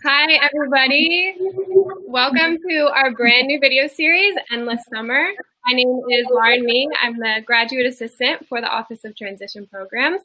Hi, everybody. Welcome to our brand new video series, Endless Summer. My name is Lauren Ming. I'm the graduate assistant for the Office of Transition Programs.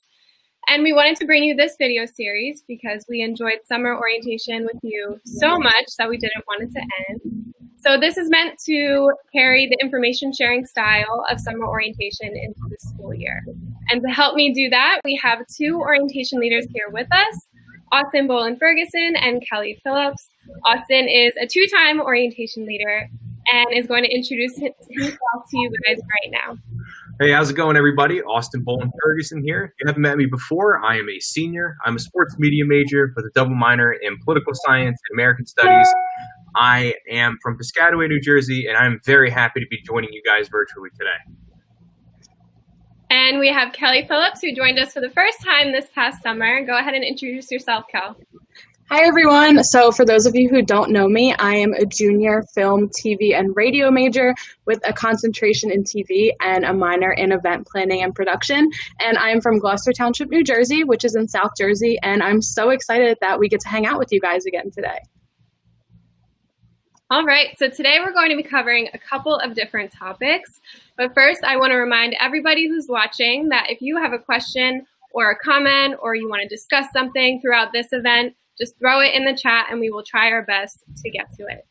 And we wanted to bring you this video series because we enjoyed summer orientation with you so much that we didn't want it to end. So this is meant to carry the information sharing style of summer orientation into the school year. And to help me do that, we have two orientation leaders here with us, Austin Boland-Ferguson and Kelly Phillips. Austin is a two-time orientation leader and is going to introduce himself to you guys right now. Hey, how's it going, everybody? Austin Boland-Ferguson here. If you haven't met me before, I am a senior. I'm a sports media major with a double minor in political science and American studies. I am from Piscataway, New Jersey, and I'm very happy to be joining you guys virtually today. And we have Kelly Phillips, who joined us for the first time this past summer. Go ahead and introduce yourself, Kel. Hi, everyone. So for those of you who don't know me, I am a junior film, TV, and radio major with a concentration in TV and a minor in event planning and production. And I am from Gloucester Township, New Jersey, which is in South Jersey. And I'm so excited that we get to hang out with you guys again today. All right, so today we're going to be covering a couple of different topics. But first, I want to remind everybody who's watching that if you have a question or a comment or you want to discuss something throughout this event, just throw it in the chat and we will try our best to get to it.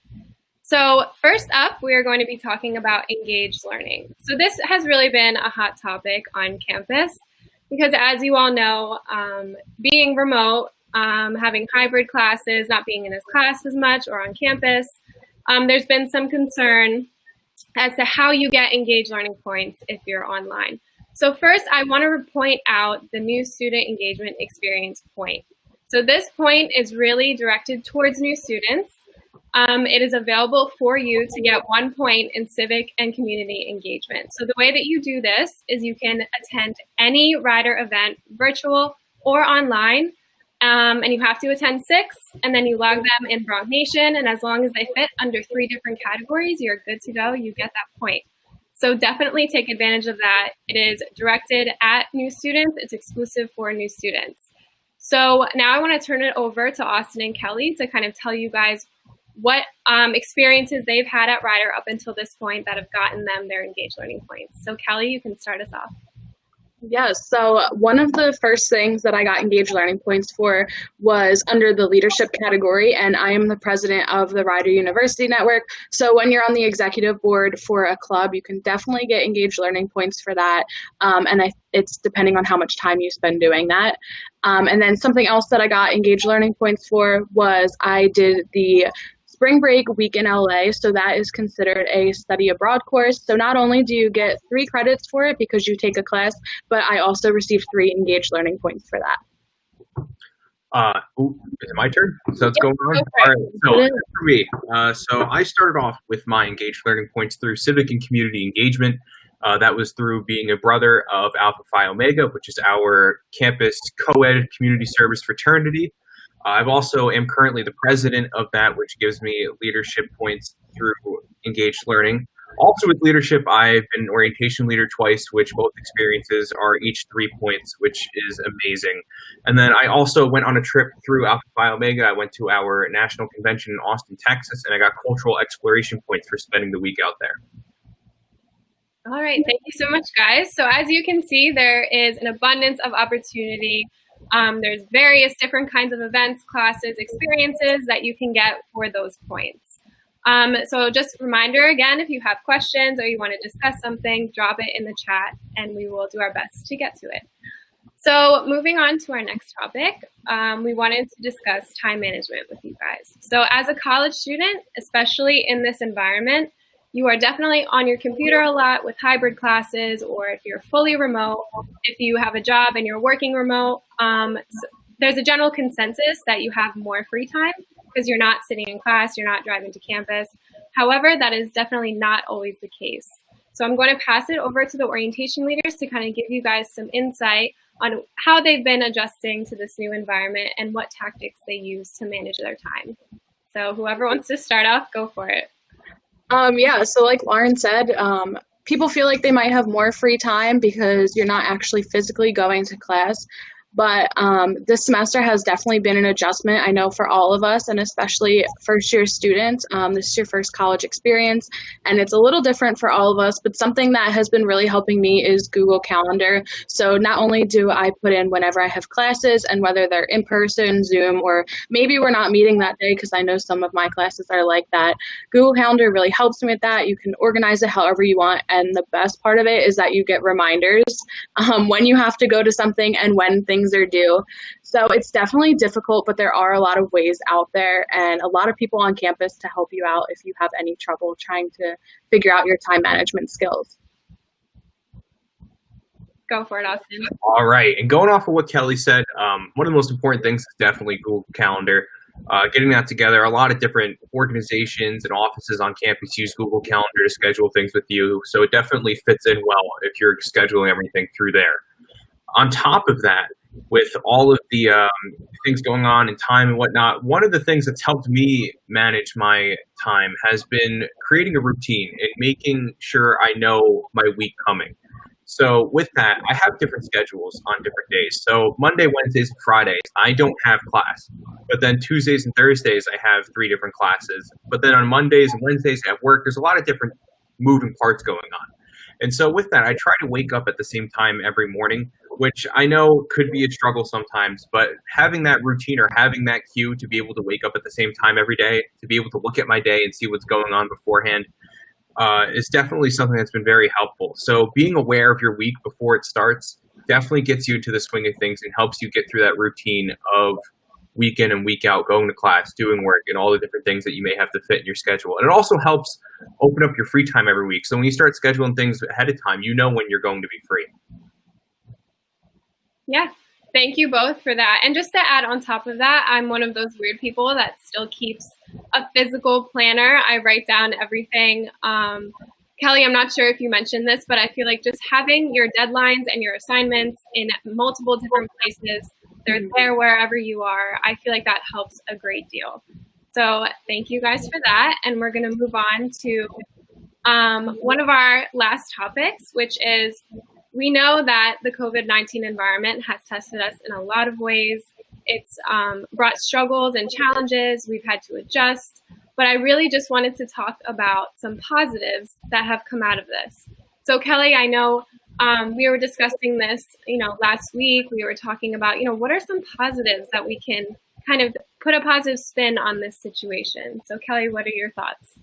So first up, we are going to be talking about engaged learning. So this has really been a hot topic on campus because, as you all know, being remote, having hybrid classes, not being in a class as much or on campus, there's been some concern as to how you get engaged learning points if you're online. So first, I want to point out the new student engagement experience point. So this point is really directed towards new students. It is available for you to get 1 point in civic and community engagement. So the way that you do this is you can attend any rider event, virtual or online, and you have to attend 6, and then you log them in Bronc Nation, and as long as they fit under 3 different categories, you're good to go, you get that point. So definitely take advantage of that. It is directed at new students, it's exclusive for new students. So now I want to turn it over to Austin and Kelly to kind of tell you guys what experiences they've had at Rider up until this point that have gotten them their engaged learning points. So Kelly, you can start us off. Yes, so one of the first things that I got engaged learning points for was under the leadership category, and I am the president of the Rider University Network. So when you're on the executive board for a club, you can definitely get engaged learning points for that, it's depending on how much time you spend doing that. And then something else that I got engaged learning points for was I did the Spring Break Week in LA, so that is considered a study abroad course. So not only do you get 3 credits for it because you take a class, but I also received 3 engaged learning points for that. Is it my turn? So it's going on? All right, so for me, so I started off with my engaged learning points through civic and community engagement. That was through being a brother of Alpha Phi Omega, which is our campus co-ed community service fraternity. I've also am currently the president of that, which gives me leadership points through engaged learning. Also with leadership, I've been an orientation leader twice, which both experiences are each 3 points, which is amazing. And then I also went on a trip through Alpha Phi Omega. I went to our national convention in Austin, Texas, and I got cultural exploration points for spending the week out there. All right, thank you so much, guys. So as you can see, there is an abundance of opportunity. There's various different kinds of events, classes, experiences that you can get for those points. So just a reminder again, if you have questions or you want to discuss something, drop it in the chat and we will do our best to get to it. So moving on to our next topic, we wanted to discuss time management with you guys. So as a college student, especially in this environment, you are definitely on your computer a lot with hybrid classes, or if you're fully remote, if you have a job and you're working remote, there's a general consensus that you have more free time because you're not sitting in class, you're not driving to campus. However, that is definitely not always the case. So I'm going to pass it over to the orientation leaders to kind of give you guys some insight on how they've been adjusting to this new environment and what tactics they use to manage their time. So whoever wants to start off, go for it. Yeah, so like Lauren said, people feel like they might have more free time because you're not actually physically going to class. But this semester has definitely been an adjustment, I know, for all of us, and especially first-year students. This is your first college experience, and it's a little different for all of us, but something that has been really helping me is Google Calendar. So not only do I put in whenever I have classes, and whether they're in person, Zoom, or maybe we're not meeting that day, because I know some of my classes are like that. Google Calendar really helps me with that. You can organize it however you want, and the best part of it is that you get reminders when you have to go to something and when things are due. So it's definitely difficult, but there are a lot of ways out there and a lot of people on campus to help you out if you have any trouble trying to figure out your time management skills. Go for it, Austin. All right. And going off of what Kelly said, one of the most important things is definitely Google Calendar. Getting that together, a lot of different organizations and offices on campus use Google Calendar to schedule things with you. So it definitely fits in well if you're scheduling everything through there. On top of that, with all of the things going on in time and whatnot, one of the things that's helped me manage my time has been creating a routine and making sure I know my week coming. So with that, I have different schedules on different days. So Monday, Wednesdays, and Fridays, I don't have class. But then Tuesdays and Thursdays, I have 3 different classes. But then on Mondays and Wednesdays at work, there's a lot of different moving parts going on. And so with that, I try to wake up at the same time every morning, which I know could be a struggle sometimes, but having that routine or having that cue to be able to wake up at the same time every day, to be able to look at my day and see what's going on beforehand, is definitely something that's been very helpful. So being aware of your week before it starts definitely gets you into the swing of things and helps you get through that routine of week in and week out, going to class, doing work, and all the different things that you may have to fit in your schedule. And it also helps open up your free time every week. So when you start scheduling things ahead of time, you know when you're going to be free. Yeah, thank you both for that. And just to add on top of that, I'm one of those weird people that still keeps a physical planner. I write down everything. Kelly, I'm not sure if you mentioned this, but I feel like just having your deadlines and your assignments in multiple different places, they're there wherever you are. I feel like that helps a great deal. So thank you guys for that. And we're going to move on to one of our last topics, which is we know that the COVID-19 environment has tested us in a lot of ways. It's brought struggles and challenges. We've had to adjust. But I really just wanted to talk about some positives that have come out of this. So Kelly, I know we were discussing this, last week. We were talking about, what are some positives that we can kind of put a positive spin on this situation? So Kelly, what are your thoughts?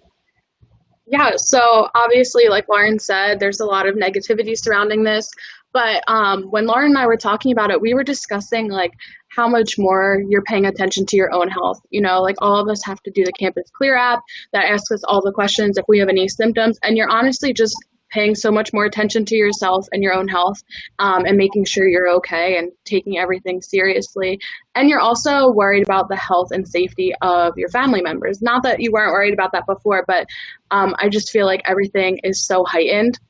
Yeah, so obviously, like Lauren said, there's a lot of negativity surrounding this. But when Lauren and I were talking about it, we were discussing like how much more you're paying attention to your own health. Like all of us have to do the Campus Clear app that asks us all the questions if we have any symptoms. And you're honestly just paying so much more attention to yourself and your own health and making sure you're okay and taking everything seriously. And you're also worried about the health and safety of your family members. Not that you weren't worried about that before, but I just feel like everything is so heightened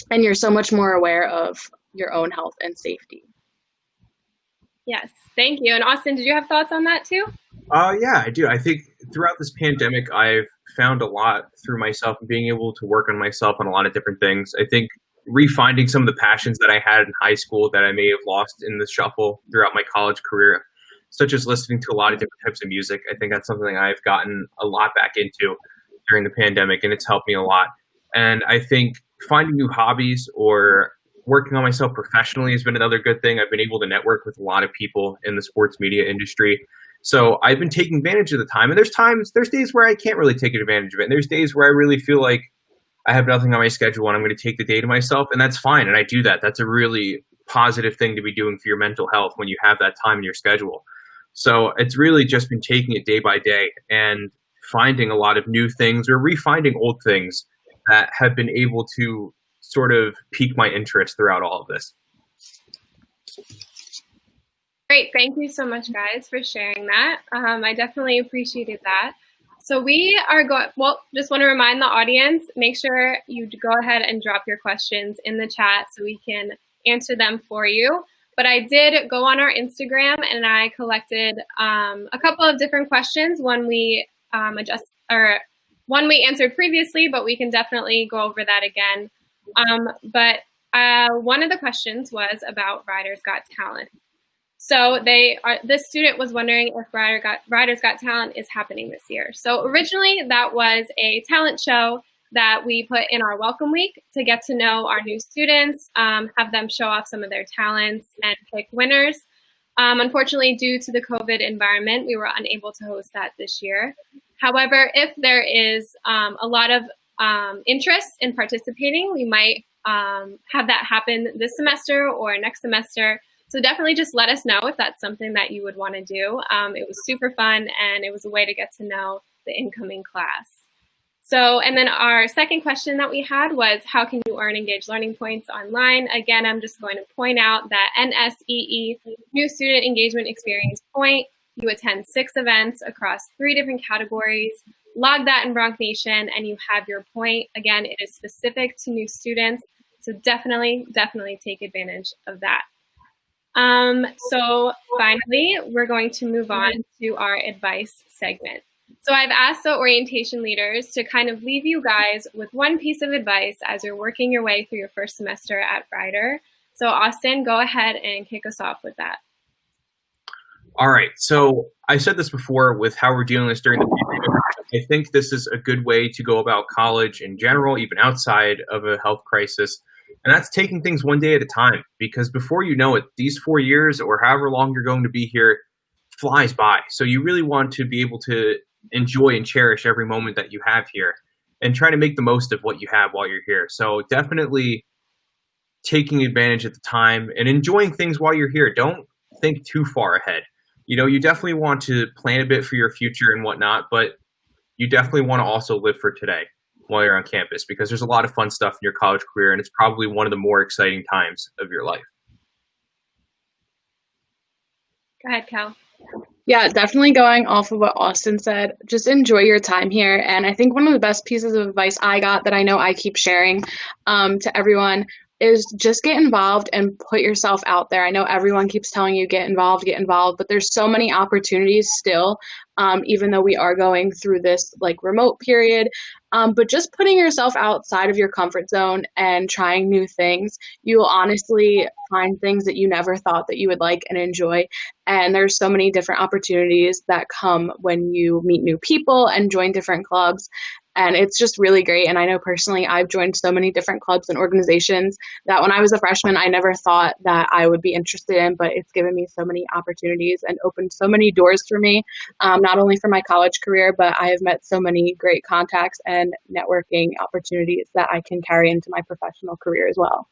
and you're so much more aware of your own health and safety. Yes, thank you. And Austin, did you have thoughts on that too? Yeah, I do. I think throughout this pandemic, I've found a lot through myself and being able to work on myself on a lot of different things. I think refinding some of the passions that I had in high school that I may have lost in the shuffle throughout my college career, such as listening to a lot of different types of music. I think that's something I've gotten a lot back into during the pandemic, and it's helped me a lot. And I think finding new hobbies or working on myself professionally has been another good thing. I've been able to network with a lot of people in the sports media industry. So I've been taking advantage of the time. And there's days where I can't really take advantage of it. And there's days where I really feel like I have nothing on my schedule and I'm going to take the day to myself. And that's fine. And I do that. That's a really positive thing to be doing for your mental health when you have that time in your schedule. So it's really just been taking it day by day and finding a lot of new things or refinding old things that have been able to sort of pique my interest throughout all of this. Great. Thank you so much, guys, for sharing that. I definitely appreciated that. So we are going, just want to remind the audience, make sure you go ahead and drop your questions in the chat so we can answer them for you. But I did go on our Instagram and I collected a couple of different questions. One we one we answered previously, but we can definitely go over that again. One of the questions was about Riders Got Talent. So this student was wondering if Riders Got Talent is happening this year. So originally that was a talent show that we put in our welcome week to get to know our new students, have them show off some of their talents and pick winners. Unfortunately, due to the COVID environment, we were unable to host that this year. However, if there is a lot of interest in participating, we might have that happen this semester or next semester. So definitely just let us know if that's something that you would want to do. It was super fun and it was a way to get to know the incoming class. So, and then our second question that we had was, how can you earn Engaged Learning Points online? Again, I'm just going to point out that NSEE, New Student Engagement Experience Point, you attend 6 events across 3 different categories, log that in Bronc Nation, and you have your point. Again, it is specific to new students, so definitely take advantage of that. So finally, we're going to move on to our advice segment. So I've asked the orientation leaders to kind of leave you guys with one piece of advice as you're working your way through your first semester at Rider. So Austin, go ahead and kick us off with that. All right. So I said this before with how we're dealing with this during the pandemic. I think this is a good way to go about college in general, even outside of a health crisis. And that's taking things one day at a time, because before you know it, these 4 years or however long you're going to be here flies by. So you really want to be able to enjoy and cherish every moment that you have here and try to make the most of what you have while you're here. So definitely taking advantage at the time and enjoying things while you're here. Don't think too far ahead. You know, you definitely want to plan a bit for your future and whatnot, but you definitely want to also live for today while you're on campus, because there's a lot of fun stuff in your college career and it's probably one of the more exciting times of your life. Go ahead, Cal. Yeah, definitely going off of what Austin said, just enjoy your time here. And I think one of the best pieces of advice I got that I know I keep sharing to everyone is just get involved and put yourself out there. I know everyone keeps telling you get involved, but there's so many opportunities still, even though we are going through this like remote period. But just putting yourself outside of your comfort zone and trying new things, you will honestly find things that you never thought that you would like and enjoy. And there's so many different opportunities that come when you meet new people and join different clubs. And it's just really great. And I know personally, I've joined so many different clubs and organizations that when I was a freshman, I never thought that I would be interested in, but it's given me so many opportunities and opened so many doors for me, not only for my college career, but I have met so many great contacts and networking opportunities that I can carry into my professional career as well.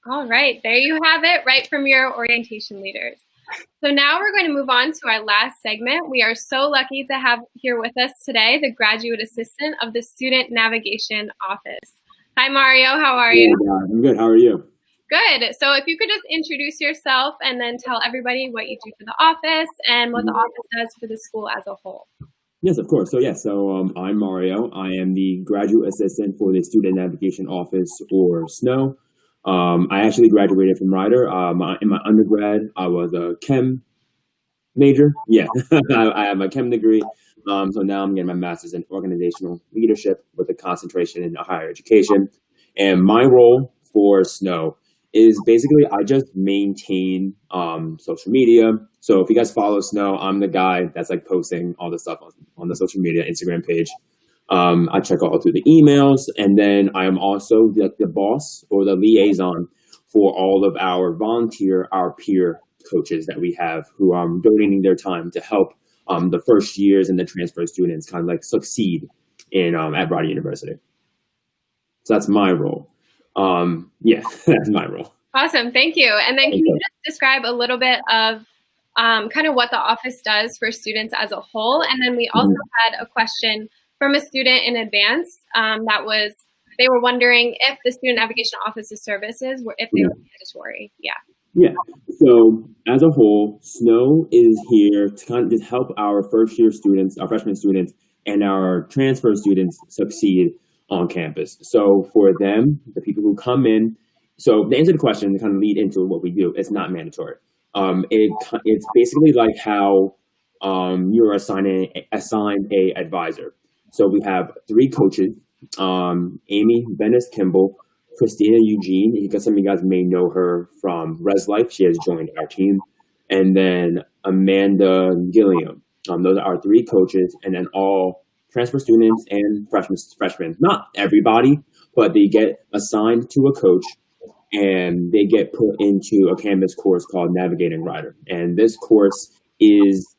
All right, there you have it, right from your orientation leaders. So now we're going to move on to our last segment. We are so lucky to have here with us today the graduate assistant of the Student Navigation Office. Hi, Mario. How are you? I'm good. How are you? Good. So if you could just introduce yourself and then tell everybody what you do for the office and what the office does for the school as a whole. Yes, of course. So I'm Mario. I am the graduate assistant for the Student Navigation Office, or SNO. I actually graduated from Rider. In my undergrad, I was a chem major. Yeah, I have a chem degree. So now I'm getting my master's in organizational leadership with a concentration in higher education. And my role for SNO is basically I just maintain social media. So if you guys follow SNO, I'm the guy that's like posting all the stuff on the social media Instagram page. I check all through the emails, and then I am also the boss or the liaison for all of our peer coaches that we have who are donating their time to help the first years and the transfer students kind of like succeed in at Rider University. So that's my role. Yeah, that's my role. Awesome, thank you. And then can you just describe a little bit of kind of what the office does for students as a whole? And then we also had a question from a student in advance. They were wondering if the Student Navigation Office's services were, if they were mandatory. Yeah. Yeah. So as a whole, SNOW is here to kind of just help our first year students, our freshman students, and our transfer students succeed on campus. So for them, the people who come in, so to answer the question, to kind of lead into what we do, it's not mandatory. It's basically like how you're assigned a advisor. So we have 3 coaches, Amy Bennis Kimball, Christina Eugene, because some of you guys may know her from Res Life. She has joined our team. And then Amanda Gilliam. Those are our 3 coaches, and then all transfer students and freshmen. Not everybody, but they get assigned to a coach, and they get put into a Canvas course called Navigating Rider. And this course is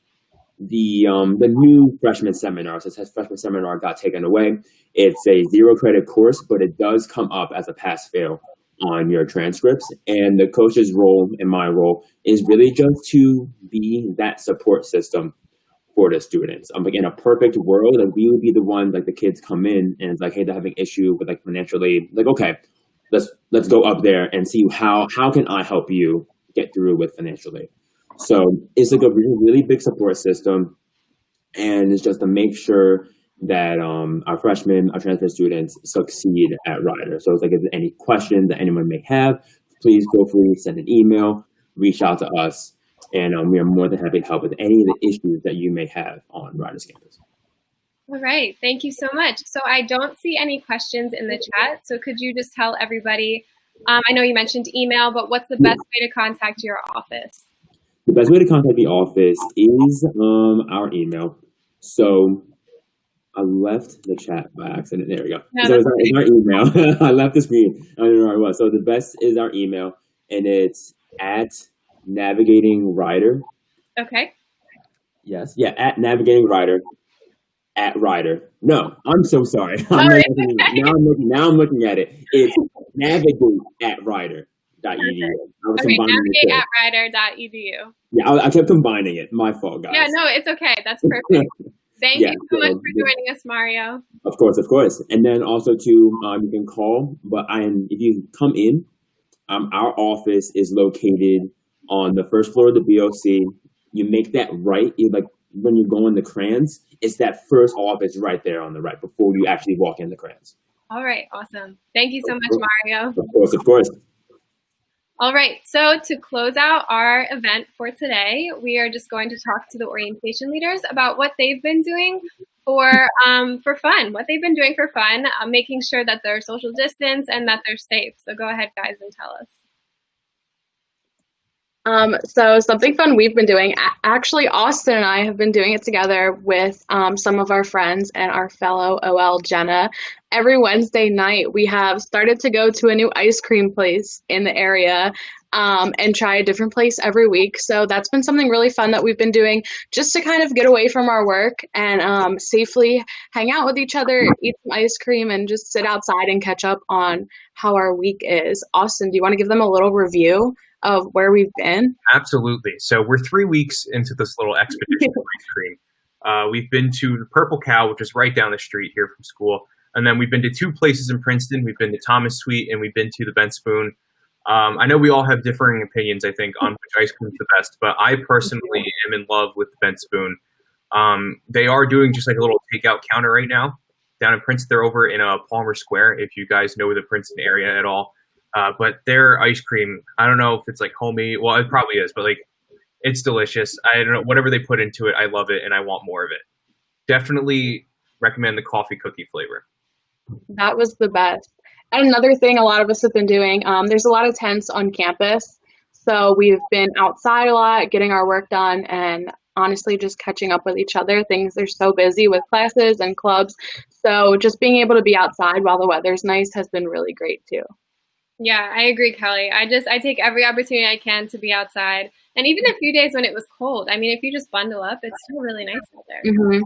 the new freshman seminar. So it says freshman seminar got taken away. It's a 0 credit course, but it does come up as a pass-fail on your transcripts. And the coach's role and my role is really just to be that support system for the students. Like in a perfect world, like we would be the ones, like the kids come in and it's like, hey, they're having issue with like financial aid. Like, okay, let's go up there and see how can I help you get through with financial aid. So it's like a really, really big support system, and it's just to make sure that our freshmen, our transfer students succeed at Rider. So it's like if there's any questions that anyone may have, please feel free to send an email, reach out to us, and we are more than happy to help with any of the issues that you may have on Rider's campus. All right, thank you so much. So I don't see any questions in the chat, so could you just tell everybody, I know you mentioned email, but what's the best way to contact your office? The best way to contact the office is our email. So I left the chat by accident. There we go. No, so it's our email. I left the screen. I don't know where I was. So the best is our email, and it's at Navigating Rider. Okay. Yes. Yeah, at Navigating Rider. At Rider. No, I'm so sorry. Now I'm looking at it. It's navigate at Rider.edu. Okay, navigate at rider.edu. Yeah, I kept combining it. My fault, guys. Yeah, no, it's okay. That's perfect. Thank you so much for joining us, Mario. Of course. And then also too, you can call, but if you come in, our office is located on the first floor of the BOC. You make that right. You like when you go in the Crayons, it's that first office right there on the right before you actually walk in the Crayons. All right, awesome. Thank you so much, Mario. Of course. All right, so to close out our event for today, we are just going to talk to the orientation leaders about what they've been doing for fun, making sure that they're social distance and that they're safe. So go ahead, guys, and tell us. So something fun we've been doing, actually Austin and I have been doing it together with some of our friends and our fellow OL Jenna. Every Wednesday night we have started to go to a new ice cream place in the area and try a different place every week. So that's been something really fun that we've been doing just to kind of get away from our work and safely hang out with each other, eat some ice cream, and just sit outside and catch up on how our week is. Austin, do you want to give them a little review of where we've been? Absolutely. So we're 3 weeks into this little expedition of ice cream. We've been to the Purple Cow, which is right down the street here from school. And then we've been to 2 places in Princeton. We've been to Thomas Sweet and we've been to the Ben Spoon. I know we all have differing opinions, I think, on which ice cream is the best, but I personally am in love with the Ben Spoon. They are doing just like a little takeout counter right now down in Princeton. They're over in Palmer Square, if you guys know the Princeton area at all. But their ice cream, I don't know if it's like homey. Well, it probably is, but like it's delicious. I don't know, whatever they put into it, I love it and I want more of it. Definitely recommend the coffee cookie flavor. That was the best. And another thing a lot of us have been doing, there's a lot of tents on campus. So we've been outside a lot, getting our work done, and honestly just catching up with each other. Things are so busy with classes and clubs. So just being able to be outside while the weather's nice has been really great too. Yeah, I agree, Kelly. I take every opportunity I can to be outside. And even a few days when it was cold, I mean, if you just bundle up, it's still really nice out there. Mm-hmm.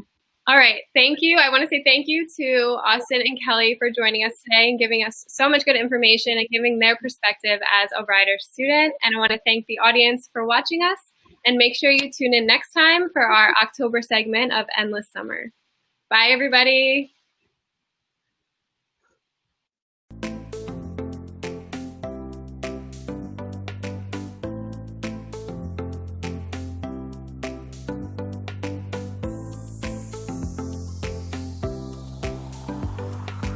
All right. Thank you. I want to say thank you to Austin and Kelly for joining us today and giving us so much good information and giving their perspective as a Rider student. And I want to thank the audience for watching us, and make sure you tune in next time for our October segment of Endless Summer. Bye, everybody.